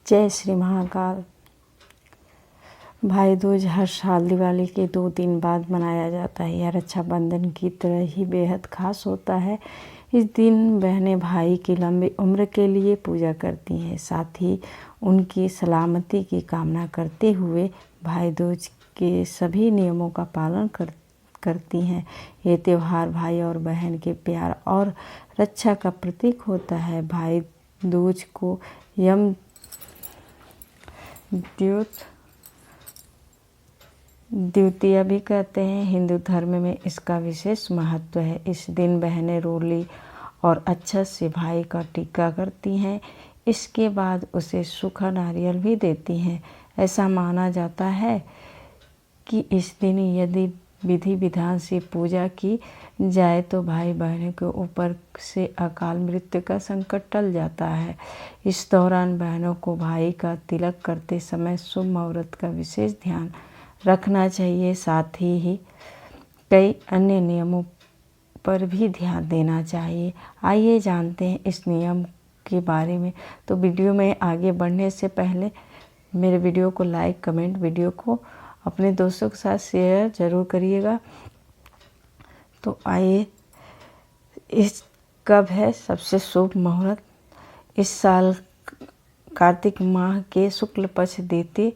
जय श्री महाकाल। भाई दूज हर साल दिवाली के 2 दिन बाद मनाया जाता है। यह रक्षाबंधन की तरह ही बेहद खास होता है। इस दिन बहनें भाई की लंबी उम्र के लिए पूजा करती हैं, साथ ही उनकी सलामती की कामना करते हुए भाई दूज के सभी नियमों का पालन करती हैं। ये त्यौहार भाई और बहन के प्यार और रक्षा का प्रतीक होता है। भाई दूज को यम द्वितीया भी कहते हैं। हिंदू धर्म में इसका विशेष महत्व है। इस दिन बहनें रोली और अक्षत से भाई का टीका करती हैं। इसके बाद उसे सूखा नारियल भी देती हैं। ऐसा माना जाता है कि इस दिन यदि विधि विधान से पूजा की जाए तो भाई बहनों के ऊपर से अकाल मृत्यु का संकट टल जाता है। इस दौरान बहनों को भाई का तिलक करते समय शुभ मुहूर्त का विशेष ध्यान रखना चाहिए। साथ ही कई अन्य नियमों पर भी ध्यान देना चाहिए। आइए जानते हैं इस नियम के बारे में। तो वीडियो में आगे बढ़ने से पहले मेरे वीडियो को लाइक, कमेंट, वीडियो को अपने दोस्तों के साथ शेयर ज़रूर करिएगा। तो आइए, इस कब है सबसे शुभ मुहूर्त? इस साल कार्तिक माह के शुक्ल पक्ष द्वितीय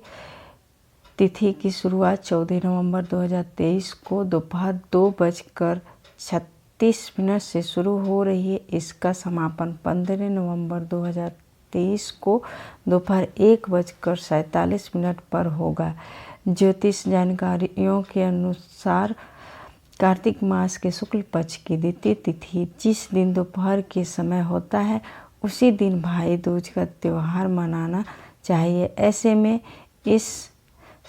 तिथि की शुरुआत 14 नवंबर 2023 को दोपहर 2:36 से शुरू हो रही है। इसका समापन 15 नवंबर 2023 को दोपहर 1:47 पर होगा। ज्योतिष जानकारियों के अनुसार कार्तिक मास के शुक्ल पक्ष की द्वितीय तिथि जिस दिन दोपहर के समय होता है, उसी दिन भाई दूज का त्यौहार मनाना चाहिए। ऐसे में इस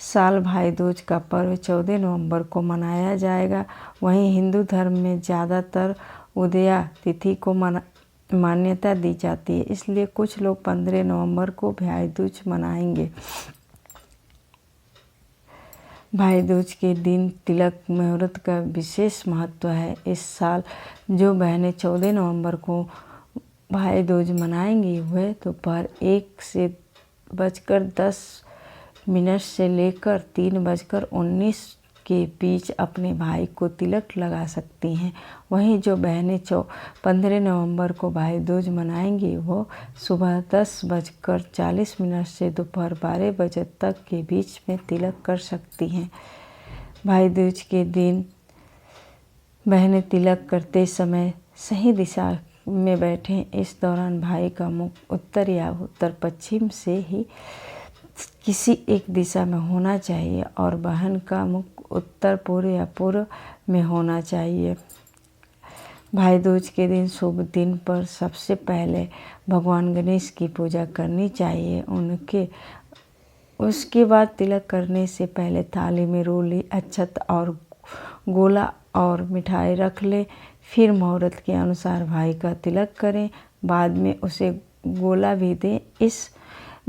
साल भाई दूज का पर्व 14 नवंबर को मनाया जाएगा। वहीं हिंदू धर्म में ज़्यादातर उदया तिथि को मान्यता दी जाती है, इसलिए कुछ लोग 15 नवंबर को भाई दूज मनाएंगे। भाई दूज के दिन तिलक मुहूर्त का विशेष महत्व है। इस साल जो बहनें 14 नवंबर को भाई दूज मनाएंगी वह दोपहर 1:10 से लेकर 3:19 के बीच अपने भाई को तिलक लगा सकती हैं। वहीं जो बहनें 15 नवंबर को भाई दूज मनाएंगी वो सुबह 10:40 से दोपहर 12 बजे तक के बीच में तिलक कर सकती हैं। भाई दूज के दिन बहनें तिलक करते समय सही दिशा में बैठें। इस दौरान भाई का मुख उत्तर या उत्तर पश्चिम से ही किसी एक दिशा में होना चाहिए और बहन का मुख उत्तर पूर्व या पूर्व में होना चाहिए। भाई दूज के दिन शुभ दिन पर सबसे पहले भगवान गणेश की पूजा करनी चाहिए। उसके बाद तिलक करने से पहले थाली में रोली, अक्षत और गोला और मिठाई रख लें। फिर मुहूर्त के अनुसार भाई का तिलक करें, बाद में उसे गोला भी दें। इस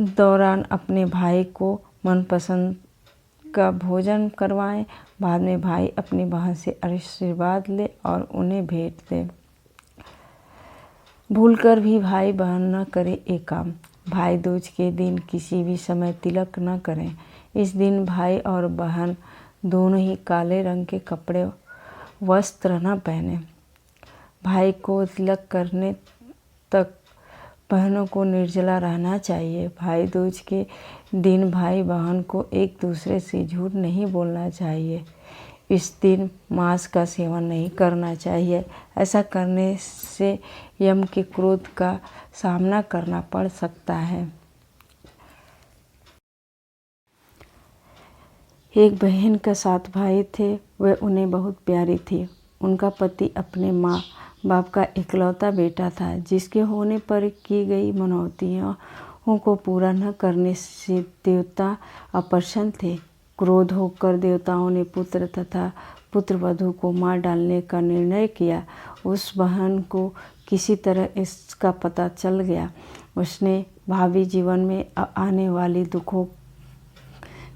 दौरान अपने भाई को मनपसंद का भोजन करवाएं। बाद में भाई अपनी बहन से आशीर्वाद ले और उन्हें भेंट दें। भूलकर भी भाई बहन न करे ये काम। भाई दूज के दिन किसी भी समय तिलक न करें। इस दिन भाई और बहन दोनों ही काले रंग के कपड़े वस्त्र न पहने। भाई को तिलक करने तक बहनों को निर्जला रहना चाहिए। भाई दूज के दिन भाई बहन को एक दूसरे से झूठ नहीं बोलना चाहिए। इस दिन मांस का सेवन नहीं करना चाहिए। ऐसा करने से यम के क्रोध का सामना करना पड़ सकता है। एक बहन का 7 भाई थे। वह उन्हें बहुत प्यारी थी। उनका पति अपने माँ बाप का इकलौता बेटा था, जिसके होने पर की गई मनौतियों को पूरा न करने से देवता अप्रसन्न थे। क्रोध होकर देवताओं ने पुत्र तथा पुत्रवधू को मार डालने का निर्णय किया। उस बहन को किसी तरह इसका पता चल गया। उसने भावी जीवन में आने वाली दुखों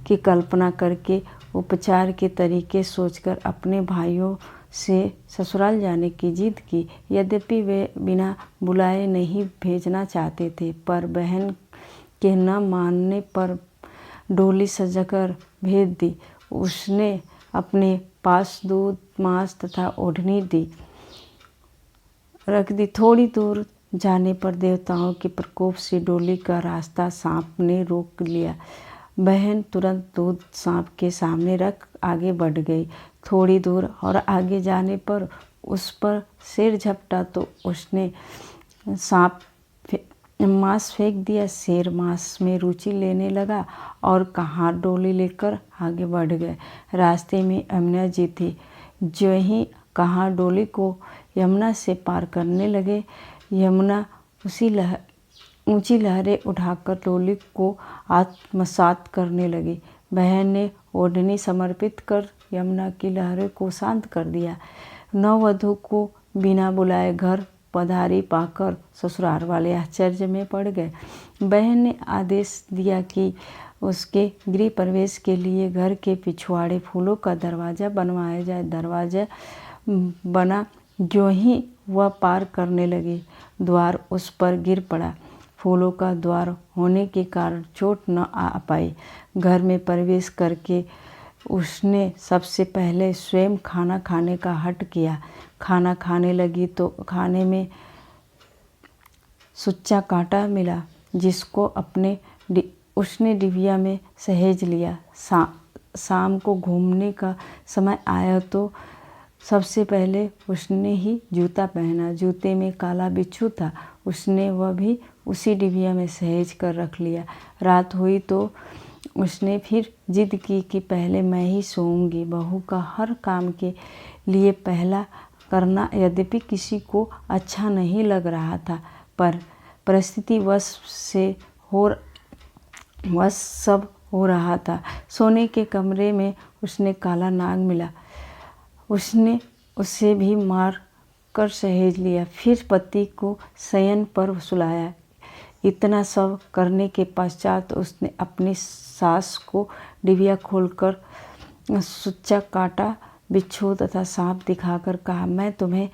की कल्पना करके उपचार के तरीके सोचकर अपने भाइयों से ससुराल जाने की जिद की। यद्यपि वे बिना बुलाए नहीं भेजना चाहते थे, पर बहन के न मानने पर डोली सजाकर भेज दी। उसने अपने पास दूध, मांस तथा ओढ़नी रख दी। थोड़ी दूर जाने पर देवताओं के प्रकोप से डोली का रास्ता सांप ने रोक लिया। बहन तुरंत दूध सांप के सामने रख आगे बढ़ गई। थोड़ी दूर और आगे जाने पर उस पर शेर झपटा तो उसने सांप मांस फेंक दिया। शेर मांस में रुचि लेने लगा और कहाँ डोली लेकर आगे बढ़ गए। रास्ते में यमुना जी थी। जो ही कहाँ डोली को यमुना से पार करने लगे, यमुना ऊंची लहरें उठाकर डोली को आत्मसात करने लगी। बहन ने ओढ़नी समर्पित कर यमुना की लहरों को शांत कर दिया। नववधू को बिना बुलाए घर पधारी पाकर ससुराल वाले आश्चर्य में पड़ गए। बहन ने आदेश दिया कि उसके गृह प्रवेश के लिए घर के पिछवाड़े फूलों का दरवाज़ा बनवाया जाए। दरवाज़ा बना। जो ही वह पार करने लगी, द्वार उस पर गिर पड़ा। फूलों का द्वार होने के कारण चोट न आ पाई। घर में प्रवेश करके उसने सबसे पहले स्वयं खाना खाने का हठ किया। खाना खाने लगी तो खाने में सुच्चा कांटा मिला, जिसको उसने डिबिया में सहेज लिया। शाम को घूमने का समय आया तो सबसे पहले उसने ही जूता पहना। जूते में काला बिच्छू था। उसने वह भी उसी डिबिया में सहेज कर रख लिया। रात हुई तो उसने फिर जिद की कि पहले मैं ही सोऊंगी। बहू का हर काम के लिए पहला करना यद्यपि किसी को अच्छा नहीं लग रहा था, पर परिस्थिति वश सब हो रहा था। सोने के कमरे में उसने काला नाग मिला। उसने उसे भी मार कर सहेज लिया। फिर पति को शयन पर सुलाया। इतना सब करने के पश्चात उसने अपनी सास को डिबिया खोलकर सुच्चा कांटा, बिच्छू तथा सांप दिखाकर कहा, मैं तुम्हें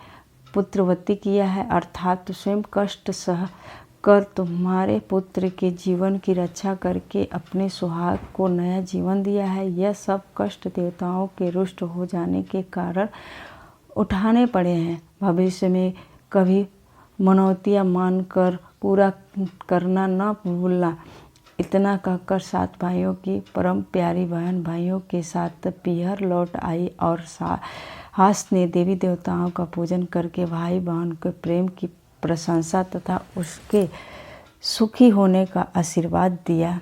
पुत्रवती किया है, अर्थात स्वयं कष्ट सह कर तुम्हारे पुत्र के जीवन की रक्षा करके अपने सुहाग को नया जीवन दिया है। यह सब कष्ट देवताओं के रुष्ट हो जाने के कारण उठाने पड़े हैं। भविष्य में कभी मनौतियाँ मानकर पूरा करना न भूलना। इतना कहकर 7 भाइयों की परम प्यारी बहन भाइयों के साथ पीहर लौट आई और सास ने देवी देवताओं का पूजन करके भाई बहन के प्रेम की प्रशंसा तथा उसके सुखी होने का आशीर्वाद दिया।